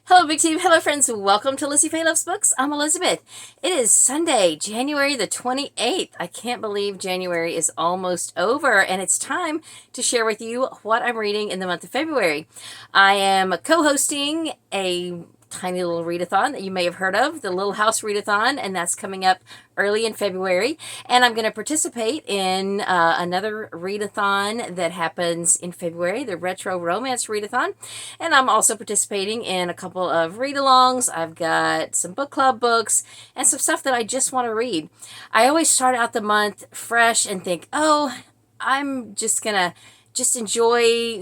Hello, Big Team. Hello, friends. Welcome to LizziefayeLovesBooks. I'm Elizabeth. It is Sunday, January the 28th. I can't believe January is almost over, and it's time to share with you what I'm reading in the month of February. I am co-hosting a tiny little readathon that you may have heard of, the Little House Readathon, and that's coming up early in February. And I'm going to participate in another readathon that happens in February, the Retro Romance Readathon. And I'm also participating in a couple of read-alongs. I've got some book club books and some stuff that I just want to read. I always start out the month fresh and think, oh, I'm just going to enjoy,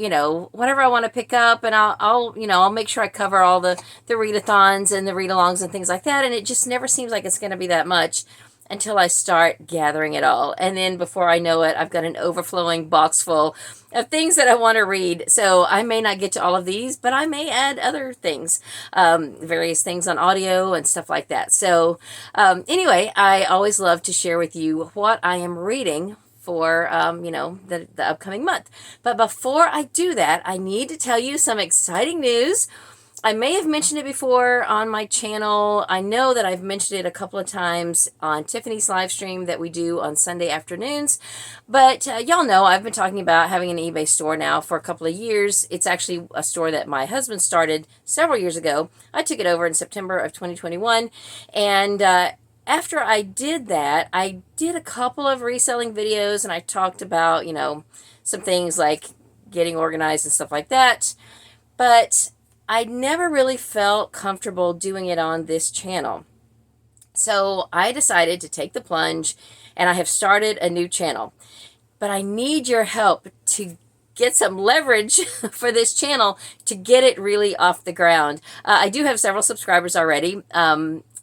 whatever I want to pick up, and I'll make sure I cover all the readathons and the read-alongs and things like that, and it just never seems like it's going to be that much until I start gathering it all. And then before I know it, I've got an overflowing box full of things that I want to read. So I may not get to all of these, but I may add other things, various things on audio and stuff like that. So anyway, I always love to share with you what I am reading for, the upcoming month. But before I do that, I need to tell you some exciting news. I may have mentioned it before on my channel. I know that I've mentioned it a couple of times on Tiffany's live stream that we do on Sunday afternoons. But y'all know I've been talking about having an eBay store now for a couple of years. It's actually a store that my husband started several years ago. I took it over in September of 2021. And after I did that, I did a couple of reselling videos, and I talked about, some things like getting organized and stuff like that. But I never really felt comfortable doing it on this channel. So I decided to take the plunge, and I have started a new channel. But I need your help to get some leverage for this channel to get it really off the ground. I do have several subscribers already.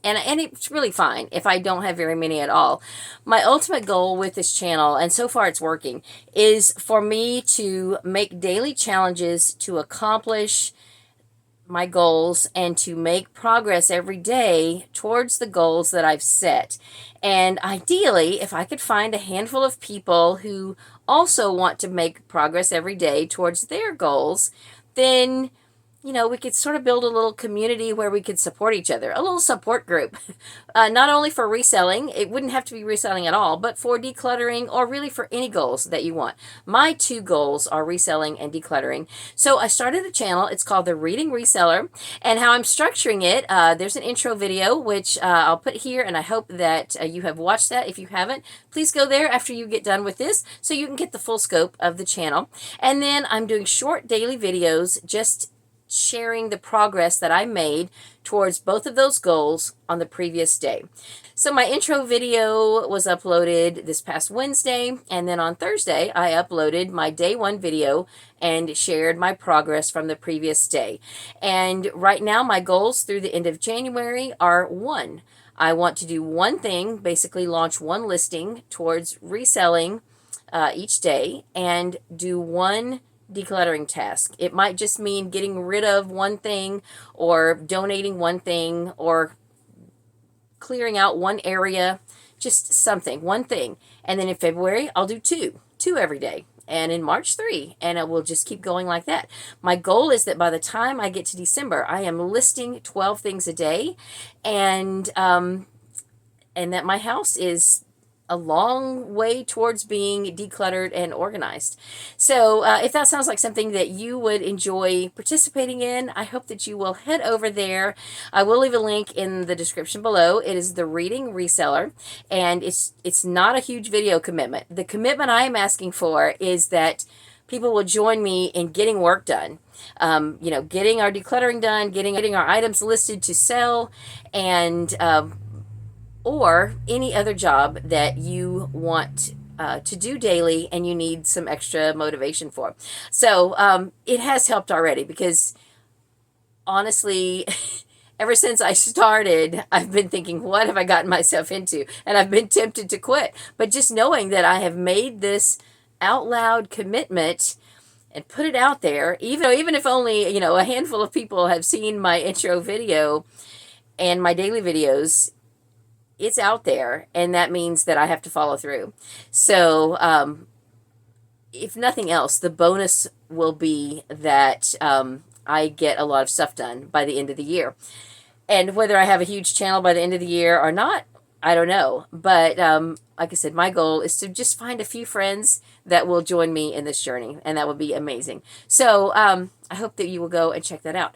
And it's really fine if I don't have very many at all. My ultimate goal with this channel, and so far it's working, is for me to make daily challenges to accomplish my goals and to make progress every day towards the goals that I've set. And ideally, if I could find a handful of people who also want to make progress every day towards their goals, then we could sort of build a little community where we could support each other, a little support group, not only for reselling, it wouldn't have to be reselling at all, but for decluttering or really for any goals that you want. My two goals are reselling and decluttering. So I started a channel. It's called The Reading Reseller, and how I'm structuring it, there's an intro video, which I'll put here, and I hope that you have watched that. If you haven't, please go there after you get done with this so you can get the full scope of the channel. And then I'm doing short daily videos, just sharing the progress that I made towards both of those goals on the previous day. So my intro video was uploaded this past Wednesday, and then on Thursday I uploaded my day one video and shared my progress from the previous day. And right now my goals through the end of January are 1. I want to do one thing, basically launch one listing towards reselling each day, and do one decluttering task. It might just mean getting rid of one thing, or donating one thing, or clearing out one area, just something, one thing. And then in February, I'll do two every day. And in March, 3, and it will just keep going like that. My goal is that by the time I get to December, I am listing 12 things a day, and that my house is a long way towards being decluttered and organized. So if that sounds like something that you would enjoy participating in, I hope that you will head over there. I will leave a link in the description below. It is The Reading Reseller, and it's not a huge video commitment. The commitment I am asking for is that people will join me in getting work done. Getting our decluttering done, getting our items listed to sell, and or any other job that you want to do daily and you need some extra motivation for. So it has helped already, because honestly, ever since I started, I've been thinking, what have I gotten myself into? And I've been tempted to quit. But just knowing that I have made this out loud commitment and put it out there, even if only a handful of people have seen my intro video and my daily videos, it's out there, and that means that I have to follow through. So if nothing else, the bonus will be that I get a lot of stuff done by the end of the year. And whether I have a huge channel by the end of the year or not, I don't know. But like I said, my goal is to just find a few friends that will join me in this journey, and that would be amazing. So I hope that you will go and check that out.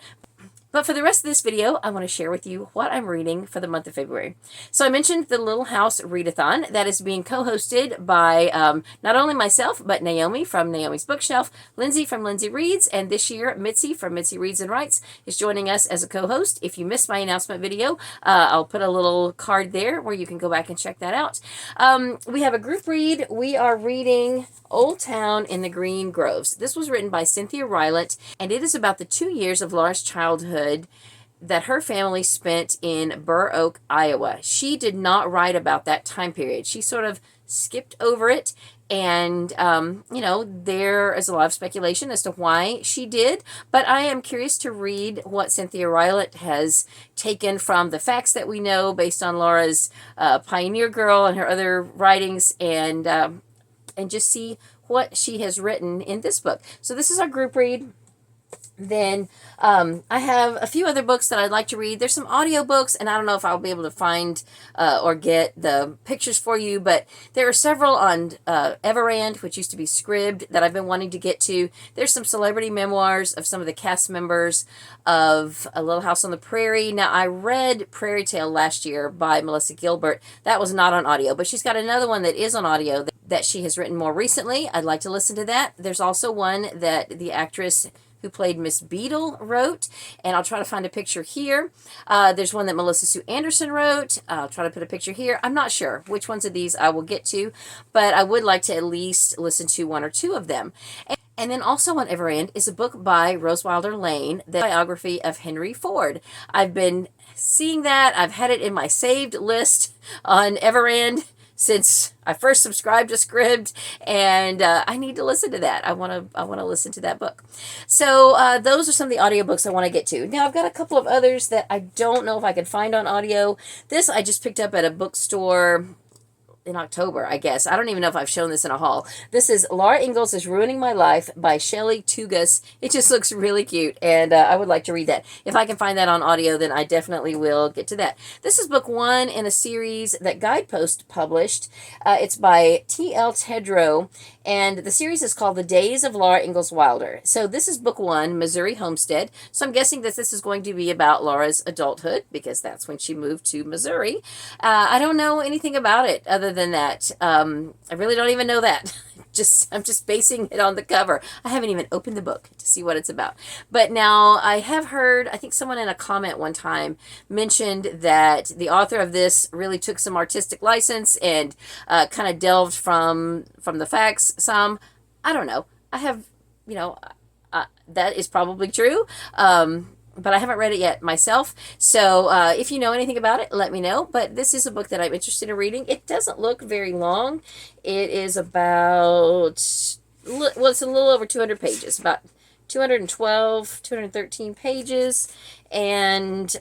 But for the rest of this video, I want to share with you what I'm reading for the month of February. So I mentioned the Little House Readathon that is being co-hosted by not only myself, but Naomi from Naomi's Bookshelf, Lindsay from Lindsay Reads, and this year Mitzi from Mitzi Reads and Writes is joining us as a co-host. If you missed my announcement video, I'll put a little card there where you can go back and check that out. We have a group read. We are reading Old Town in the Green Groves. This was written by Cynthia Rylett, and it is about the 2 years of Laura's childhood that her family spent in Burr Oak, Iowa. She did not write about that time period. She sort of skipped over it, and there is a lot of speculation as to why she did, but I am curious to read what Cynthia Rylett has taken from the facts that we know based on Laura's Pioneer Girl and her other writings, and just see what she has written in this book. So this is our group read. Then I have a few other books that I'd like to read. There's some audiobooks, and I don't know if I'll be able to find or get the pictures for you, but there are several on Everand, which used to be Scribd, that I've been wanting to get to. There's some celebrity memoirs of some of the cast members of A Little House on the Prairie. Now, I read Prairie Tale last year by Melissa Gilbert. That was not on audio, but she's got another one that is on audio that she has written more recently. I'd like to listen to that. There's also one that the actress who played Miss Beadle wrote, and I'll try to find a picture here. There's one that Melissa Sue Anderson wrote. I'll try to put a picture here. I'm not sure which ones of these I will get to, but I would like to at least listen to one or two of them. And then also on Everand is a book by Rose Wilder Lane, the biography of Henry Ford. I've been seeing that. I've had it in my saved list on Everand since I first subscribed to Scribd, and I need to listen to that. I want to listen to that book. So those are some of the audiobooks I want to get to. Now, I've got a couple of others that I don't know if I can find on audio. This I just picked up at a bookstore in October, I guess. I don't even know if I've shown this in a haul. This is Laura Ingalls is Ruining My Life by Shelley Tugas. It just looks really cute, and I would like to read that. If I can find that on audio, then I definitely will get to that. This is book one in a series that Guidepost published. It's by T.L. Tedrow, and the series is called The Days of Laura Ingalls Wilder. So this is book one, Missouri Homestead. So I'm guessing that this is going to be about Laura's adulthood, because that's when she moved to Missouri. I don't know anything about it other than that. I really don't even know that. I'm just basing it on the cover. I haven't even opened the book to see what it's about. But now I have heard, I think someone in a comment one time mentioned that the author of this really took some artistic license and kind of delved from the facts some. I don't know. I have, that is probably true. But I haven't read it yet myself. So if you know anything about it, let me know. But this is a book that I'm interested in reading. It doesn't look very long. It is about, well, it's a little over 200 pages, about 212, 213 pages. And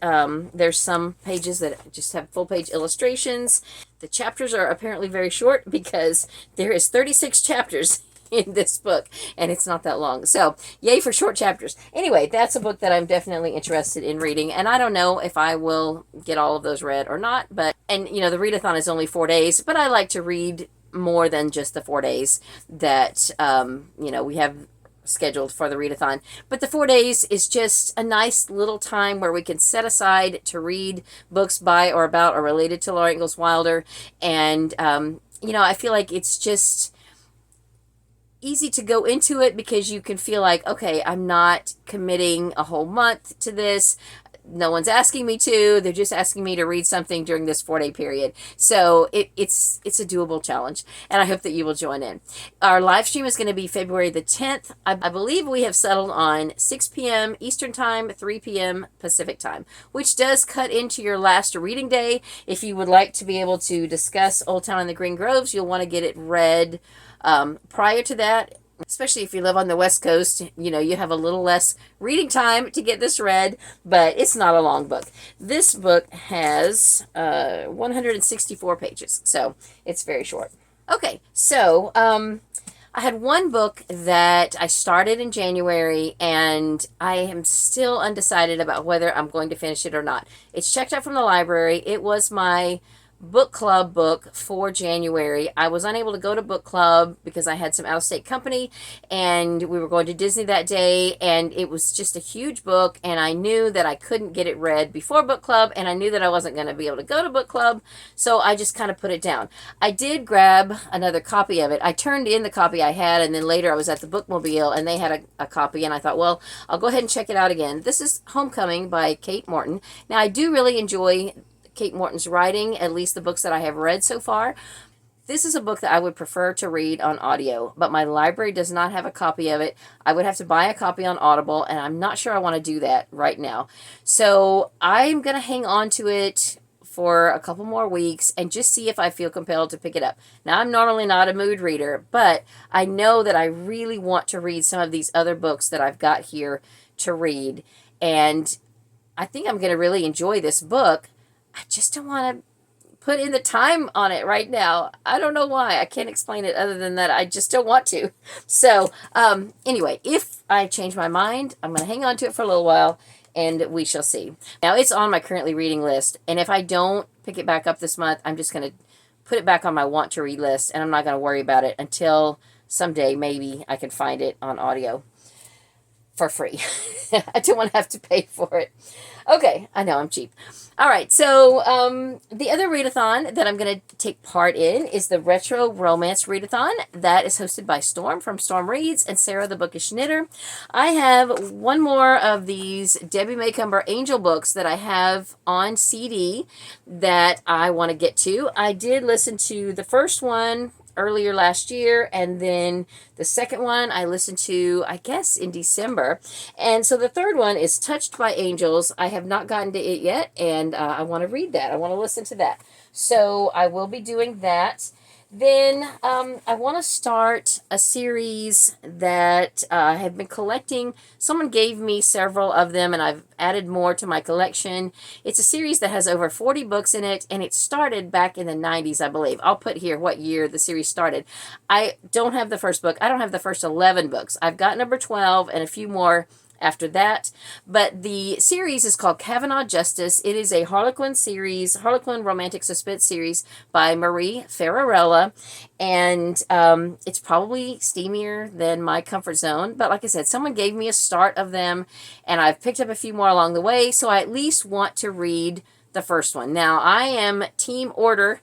there's some pages that just have full page illustrations. The chapters are apparently very short because there is 36 chapters in this book, and it's not that long. So yay for short chapters. Anyway, that's a book that I'm definitely interested in reading, and I don't know if I will get all of those read or not, but, and the readathon is only 4 days, but I like to read more than just the 4 days that we have scheduled for the readathon. But the 4 days is just a nice little time where we can set aside to read books by or about or related to Laura Ingalls Wilder, and I feel like it's just easy to go into it because you can feel like, okay, I'm not committing a whole month to this. No one's asking me to. They're just asking me to read something during this 4-day period. So it's a doable challenge, and I hope that you will join in. Our live stream is going to be February the 10th. I believe we have settled on 6 p.m. Eastern Time, 3 p.m. Pacific Time, which does cut into your last reading day. If you would like to be able to discuss Old Town in the Green Groves, you'll want to get it read prior to that, especially if you live on the West Coast. You have a little less reading time to get this read, but it's not a long book. This book has 164 pages, so it's very short. Okay, so I had one book that I started in January, and I am still undecided about whether I'm going to finish it or not. It's checked out from the library. It was my book club book for January. I was unable to go to book club because I had some out-of-state company, and we were going to Disney that day, and it was just a huge book, and I knew that I couldn't get it read before book club, and I knew that I wasn't going to be able to go to book club, so I just kind of put it down. I did grab another copy of it. I turned in the copy I had, and then later I was at the bookmobile, and they had a copy, and I thought, well, I'll go ahead and check it out again. This is Homecoming by Kate Morton. Now, I do really enjoy Kate Morton's writing, at least the books that I have read so far. This is a book that I would prefer to read on audio, but my library does not have a copy of it. I would have to buy a copy on Audible, and I'm not sure I want to do that right now. So I'm going to hang on to it for a couple more weeks and just see if I feel compelled to pick it up. Now, I'm normally not a mood reader, but I know that I really want to read some of these other books that I've got here to read, and I think I'm going to really enjoy this book. I just don't want to put in the time on it right now. I don't know why. I can't explain it other than that I just don't want to. So, anyway, if I change my mind, I'm going to hang on to it for a little while, and we shall see. Now, it's on my currently reading list, and if I don't pick it back up this month, I'm just going to put it back on my want to read list, and I'm not going to worry about it until someday maybe I can find it on audio for free. I don't want to have to pay for it. Okay, I know I'm cheap. All right, so the other readathon that I'm going to take part in is the Retro Romance Readathon. That is hosted by Storm from Storm Reads and Sarah the Bookish Knitter. I have one more of these Debbie Maycomber Angel books that I have on CD that I want to get to. I did listen to the first one earlier last year, and then the second one I listened to, I guess, in December. And so the third one is Touched by Angels. I have not gotten to it yet, and I want to read that. I want to listen to that. So I will be doing that. Then I want to start a series that I have been collecting. Someone gave me several of them, and I've added more to my collection. It's a series that has over 40 books in it, and it started back in the 90s, I believe. I'll put here what year the series started. I don't have the first book. I don't have the first 11 books. I've got number 12 and a few more after that, but the series is called Kavanaugh Justice. It is a Harlequin series, Harlequin romantic suspense series by Marie Ferrarella, and it's probably steamier than my comfort zone, but like I said, someone gave me a start of them, and I've picked up a few more along the way, so I at least want to read the first one. Now, I am team order.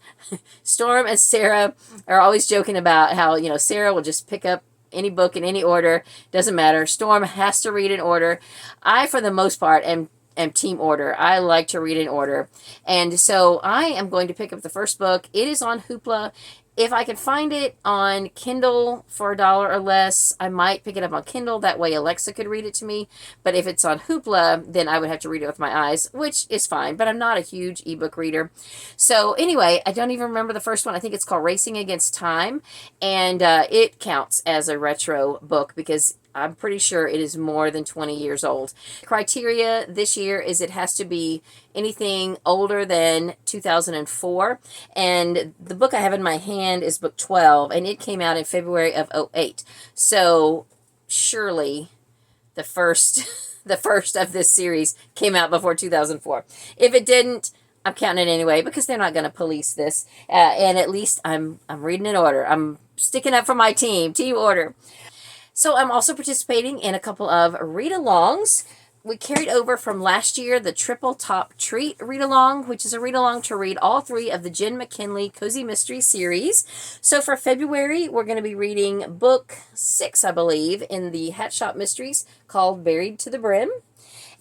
Storm and Sarah are always joking about how, Sarah will just pick up any book in any order. Doesn't matter. Storm has to read in order. I, for the most part, am team order. I like to read in order. And so I am going to pick up the first book. It is on Hoopla. If I can find it on Kindle for $1 or less, I might pick it up on Kindle. That way Alexa could read it to me. But if it's on Hoopla, then I would have to read it with my eyes, which is fine. But I'm not a huge ebook reader. So anyway, I don't even remember the first one. I think it's called Racing Against Time. And it counts as a retro book because I'm pretty sure it is more than 20 years old. Criteria this year is it has to be anything older than 2004. And the book I have in my hand is book 12, and it came out in February of 2008. So surely the first of this series came out before 2004. If it didn't, I'm counting it anyway because they're not going to police this. And at least I'm reading in order. I'm sticking up for my team order. So I'm also participating in a couple of read-alongs. We carried over from last year the Triple Top Treat read-along, which is a read-along to read all 3 of the Jen McKinley Cozy Mystery series. So for February, we're going to be reading book 6, I believe, in the Hat Shop Mysteries called Buried to the Brim.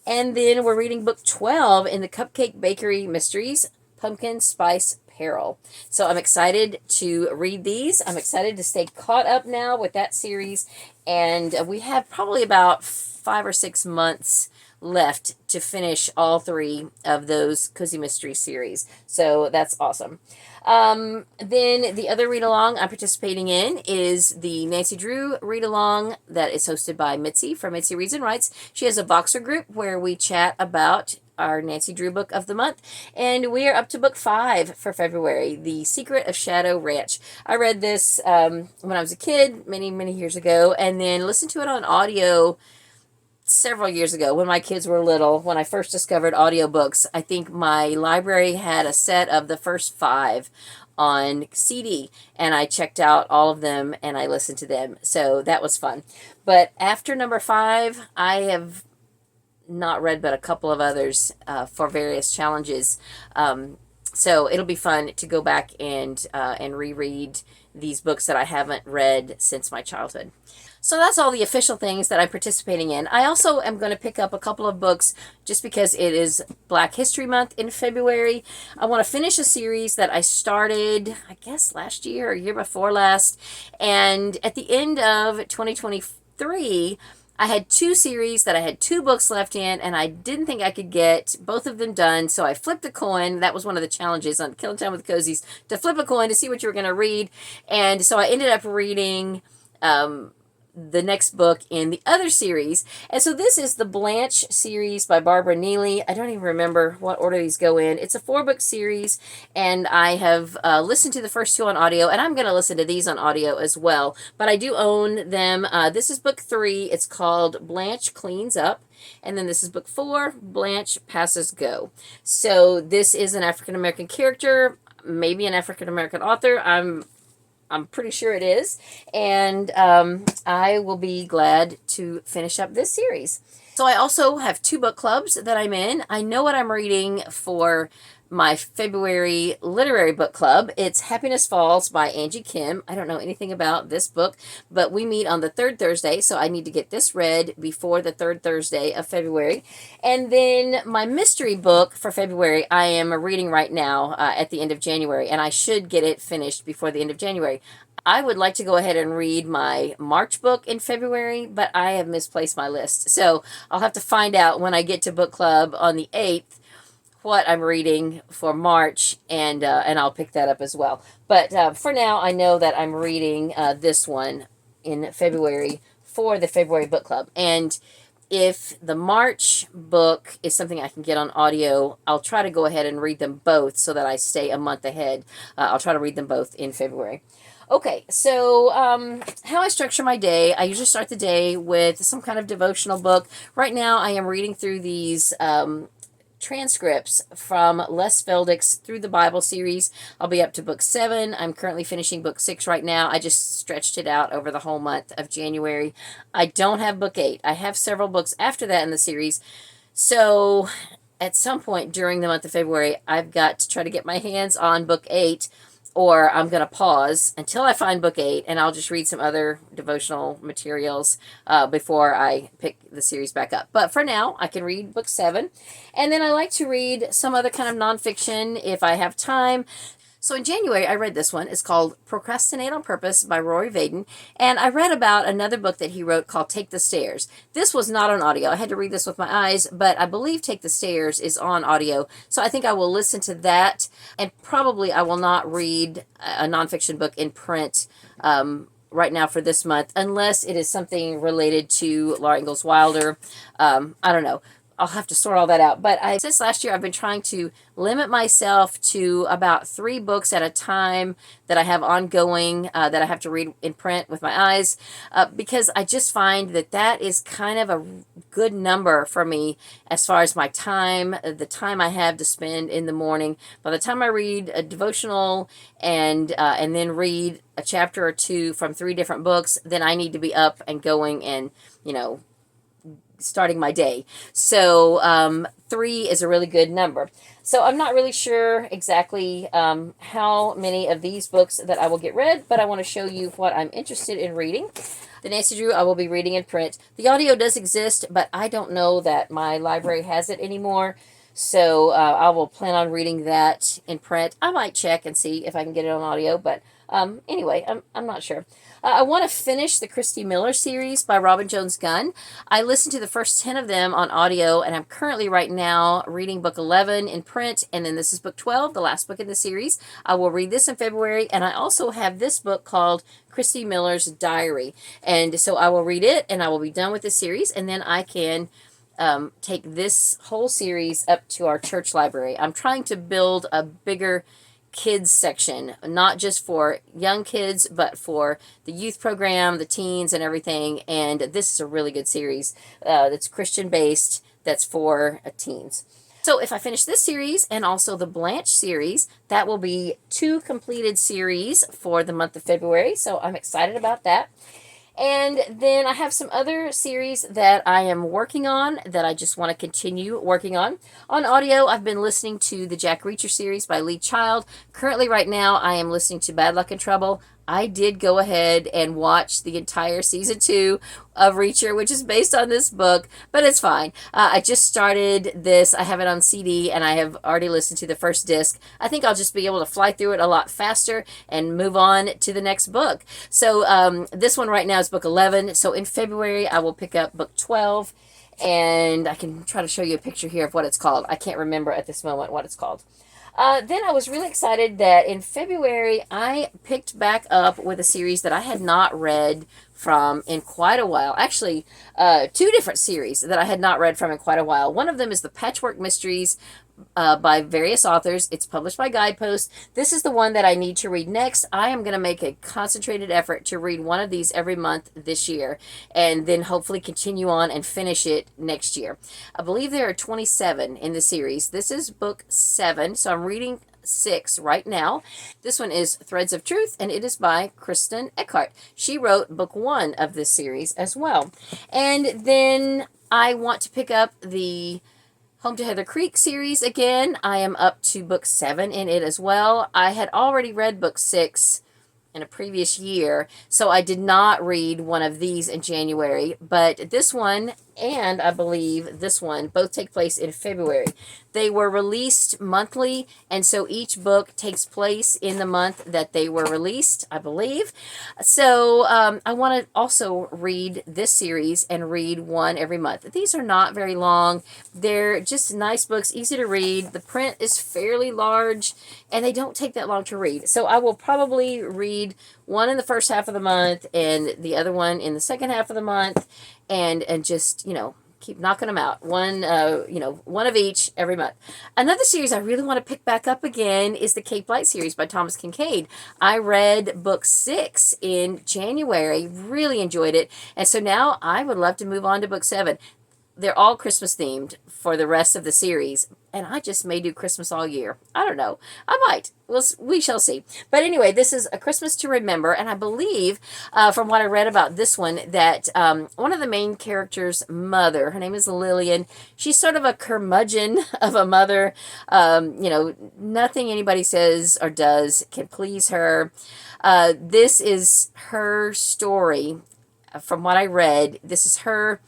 And then we're reading book 12 in the Cupcake Bakery Mysteries, Pumpkin Spice Peril. So I'm excited to read these. I'm excited to stay caught up now with that series. And we have probably about 5 or 6 months left to finish all 3 of those Cozy Mystery series. So that's awesome. Then the other read-along I'm participating in is the Nancy Drew read-along that is hosted by Mitzi from Mitzi Reads and Writes. She has a Voxer group where we chat about our Nancy Drew book of the month, and we are up to book 5 for February, The Secret of Shadow Ranch. I read this when I was a kid many, many years ago, and then listened to it on audio several years ago when my kids were little. When I first discovered audiobooks, I think my library had a set of the first 5 on CD, and I checked out all of them and I listened to them. So that was fun. But after number 5, I have not read but a couple of others for various challenges. So it'll be fun to go back and reread these books that I haven't read since my childhood. So that's all the official things that I'm participating in. I also am going to pick up a couple of books just because it is Black History Month in February. I want to finish a series that I started, I guess, last year or year before last. And at the end of 2023, I had 2 series that I had 2 books left in, and I didn't think I could get both of them done. So I flipped a coin. That was one of the challenges on Killing Time with Cozies, to flip a coin to see what you were going to read. And so I ended up reading the next book in the other series. And so this is the Blanche series by Barbara Neely. I don't even remember what order these go in. It's a 4-book series, and I have listened to the first 2 on audio, and I'm going to listen to these on audio as well. But I do own them. This is book 3. It's called Blanche Cleans Up. And then this is book 4, Blanche Passes Go. So this is an African-American character, maybe an African-American author. I'm pretty sure it is. And I will be glad to finish up this series. So I also have 2 book clubs that I'm in. I know what I'm reading for my February literary book club. It's Happiness Falls by Angie Kim. I don't know anything about this book, but we meet on the 3rd Thursday, so I need to get this read before the 3rd Thursday of February. And then my mystery book for February, I am reading right now at the end of January, and I should get it finished before the end of January. I would like to go ahead and read my March book in February, but I have misplaced my list. So I'll have to find out when I get to book club on the 8th what I'm reading for March, and I'll pick that up as well. But for now, I know that I'm reading this one in February for the February book club. And if the March book is something I can get on audio, I'll try to go ahead and read them both so that I stay a month ahead. I'll try to read them both in February. Okay, so how I structure my day, I usually start the day with some kind of devotional book. Right now, I am reading through these transcripts from Les Feldick's Through the Bible series. I'll be up to book 7. I'm currently finishing book 6 right now. I just stretched it out over the whole month of January. I don't have book 8. I have several books after that in the series. So at some point during the month of February, I've got to try to get my hands on book 8, or I'm going to pause until I find book 8, and I'll just read some other devotional materials before I pick the series back up. But for now, I can read book 7. And then I like to read some other kind of nonfiction if I have time. So in January, I read this one. It's called Procrastinate on Purpose by Rory Vaden. And I read about another book that he wrote called Take the Stairs. This was not on audio. I had to read this with my eyes, but I believe Take the Stairs is on audio. So I think I will listen to that. And probably I will not read a nonfiction book in print right now for this month, unless it is something related to Laura Ingalls Wilder. I don't know. I'll have to sort all that out. But since last year, I've been trying to limit myself to about 3 books at a time that I have ongoing that I have to read in print with my eyes, because I just find that that is kind of a good number for me as far as my time, the time I have to spend in the morning. By the time I read a devotional and then read a chapter or 2 from 3 different books, then I need to be up and going and, starting my day. So 3 is a really good number. So I'm not really sure exactly how many of these books that I will get read, but I want to show you what I'm interested in reading. The Nancy Drew I will be reading in print. The audio does exist, but I don't know that my library has it anymore. So I will plan on reading that in print. I might check and see if I can get it on audio, but anyway, I'm not sure. I want to finish the Christy Miller series by Robin Jones Gunn. I listened to the first 10 of them on audio, and I'm currently right now reading book 11 in print, and then this is book 12, the last book in the series. I will read this in February, and I also have this book called Christy Miller's Diary. And so I will read it, and I will be done with the series, and then I can take this whole series up to our church library. I'm trying to build a bigger kids section, not just for young kids, but for the youth program, the teens, and everything. And this is a really good series that's Christian based, that's for teens. So if I finish this series and also the Blanche series, that will be 2 completed series for the month of February. So I'm excited about that. And then I have some other series that I am working on that I just want to continue working on. On audio, I've been listening to the Jack Reacher series by Lee Child. Currently, right now, I am listening to Bad Luck and Trouble. I did go ahead and watch the entire season 2 of Reacher, which is based on this book, but it's fine. I just started this. I have it on CD, and I have already listened to the first disc. I think I'll just be able to fly through it a lot faster and move on to the next book. So this one right now is book 11. So in February, I will pick up book 12, and I can try to show you a picture here of what it's called. I can't remember at this moment what it's called. Then I was really excited that in February, I picked back up with a series that I had not read from in quite a while. Actually, 2 different series that I had not read from in quite a while. One of them is the Patchwork Mysteries by various authors. It's published by Guidepost. This is the one that I need to read next. I am going to make a concentrated effort to read one of these every month this year, and then hopefully continue on and finish it next year. I believe there are 27 in the series. This is book 7, so I'm reading 6 right now. This one is Threads of Truth, and it is by Kristen Eckhart. She wrote book 1 of this series as well. And then I want to pick up the Home to Heather Creek series again. I am up to book 7 in it as well. I had already read book 6 in a previous year, so I did not read one of these in January, but this one and I believe this one both take place in February. They were released monthly, and so each book takes place in the month that they were released, I believe. So I want to also read this series and read one every month. These are not very long. They're just nice books, easy to read. The print is fairly large, and they don't take that long to read. So I will probably read one in the first half of the month and the other one in the second half of the month, and just, keep knocking them out. One of each every month. Another series I really want to pick back up again is the Cape Light series by Thomas Kincaid. I read book 6 in January, really enjoyed it, and so now I would love to move on to book 7. They're all Christmas themed for the rest of the series, and I just may do Christmas all year. I don't know. I might. We shall see. But anyway, this is A Christmas to Remember, and I believe, from what I read about this one, that one of the main characters' mother, her name is Lillian, she's sort of a curmudgeon of a mother. Nothing anybody says or does can please her. This is her story. From what I read, this is her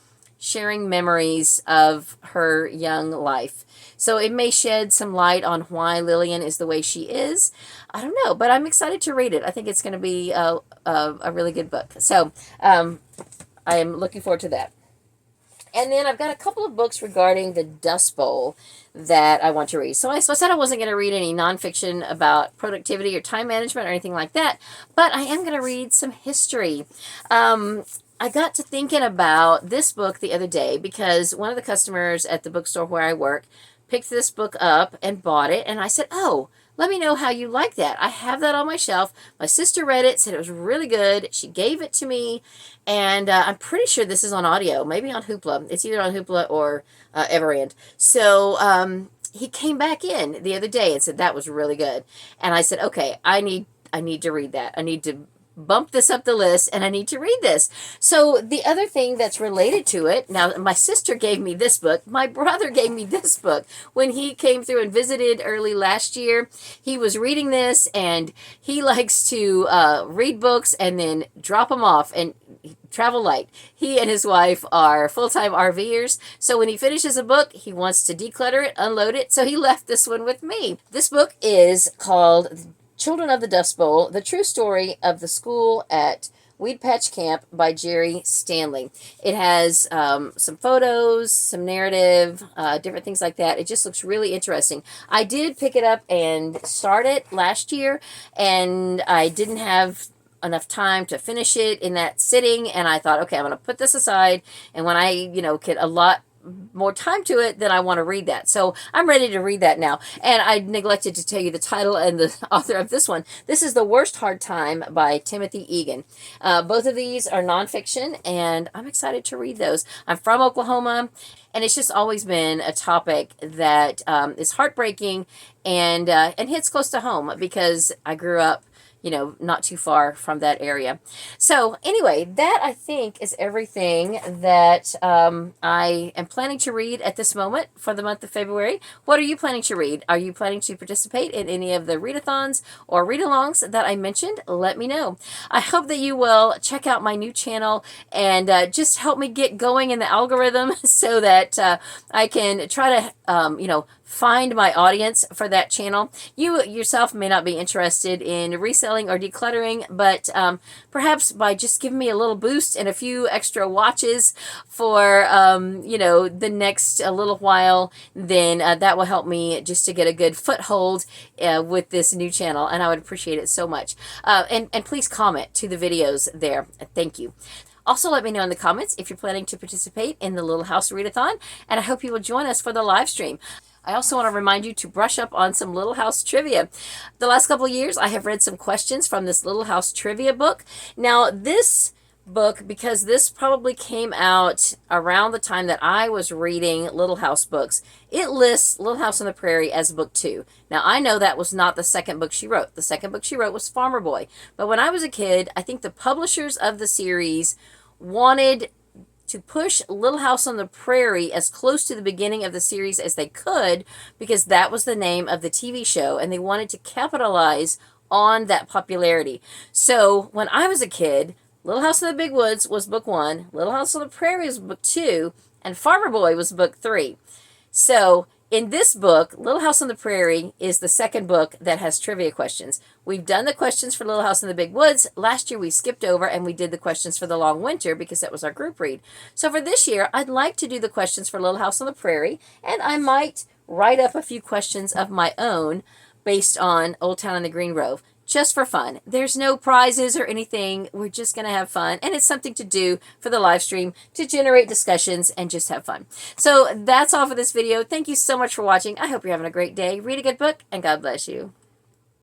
sharing memories of her young life. So it may shed some light on why Lillian is the way she is. I don't know, but I'm excited to read it. I think it's going to be a really good book. So I am looking forward to that. And then I've got a couple of books regarding the Dust Bowl that I want to read. So I said I wasn't going to read any nonfiction about productivity or time management or anything like that, but I am going to read some history. I got to thinking about this book the other day because one of the customers at the bookstore where I work picked this book up and bought it, and I said, "Oh, let me know how you like that. I have that on my shelf. My sister read it, said it was really good. She gave it to me, and I'm pretty sure this is on audio, maybe on Hoopla. It's either on Hoopla or Everand." So he came back in the other day and said that was really good, and I said, "Okay, I need to read that. I need to bump this up the list, and I need to read this." So the other thing that's related to it, now my sister gave me this book, my brother gave me this book when he came through and visited early last year. He was reading this, and he likes to read books and then drop them off and travel light. He and his wife are full-time RVers, so when he finishes a book, he wants to declutter it, unload it, so he left this one with me. This book is called Children of the Dust Bowl, The True Story of the School at Weed Patch Camp by Jerry Stanley. It has some photos, some narrative, different things like that. It just looks really interesting. I did pick it up and start it last year, and I didn't have enough time to finish it in that sitting, and I thought, okay, I'm going to put this aside, and when I, get a lot more time to it, then I want to read that. So I'm ready to read that now. And I neglected to tell you the title and the author of this one. This is The Worst Hard Time by Timothy Egan. Both of these are nonfiction, and I'm excited to read those. I'm from Oklahoma, and it's just always been a topic that is heartbreaking and hits close to home because I grew up, not too far from that area. So anyway, that I think is everything that I am planning to read at this moment for the month of February. What are you planning to read? Are you planning to participate in any of the readathons or read-alongs that I mentioned? Let me know. I hope that you will check out my new channel and just help me get going in the algorithm so that I can try to, find my audience for that channel. You yourself may not be interested in reselling or decluttering, but perhaps by just giving me a little boost and a few extra watches for, the next little while, then that will help me just to get a good foothold with this new channel, and I would appreciate it so much. And please comment to the videos there. Thank you. Also, let me know in the comments if you're planning to participate in the Little House Readathon, and I hope you will join us for the live stream. I also want to remind you to brush up on some Little House trivia. The last couple of years, I have read some questions from this Little House trivia book. Now, this book, because this probably came out around the time that I was reading Little House books, it lists Little House on the Prairie as book 2. Now, I know that was not the second book she wrote. The second book she wrote was Farmer Boy. But when I was a kid, I think the publishers of the series wanted to push Little House on the Prairie as close to the beginning of the series as they could, because that was the name of the TV show, and they wanted to capitalize on that popularity. So when I was a kid, Little House in the Big Woods was book 1, Little House on the Prairie was book 2, and Farmer Boy was book 3. So in this book, Little House on the Prairie is the second book that has trivia questions. We've done the questions for Little House in the Big Woods. Last year we skipped over and we did the questions for the Long Winter because that was our group read. So for this year, I'd like to do the questions for Little House on the Prairie, and I might write up a few questions of my own based on Old Town and the Green Grove. Just for fun. There's no prizes or anything. We're just going to have fun. And it's something to do for the live stream to generate discussions and just have fun. So that's all for this video. Thank you so much for watching. I hope you're having a great day. Read a good book, and God bless you.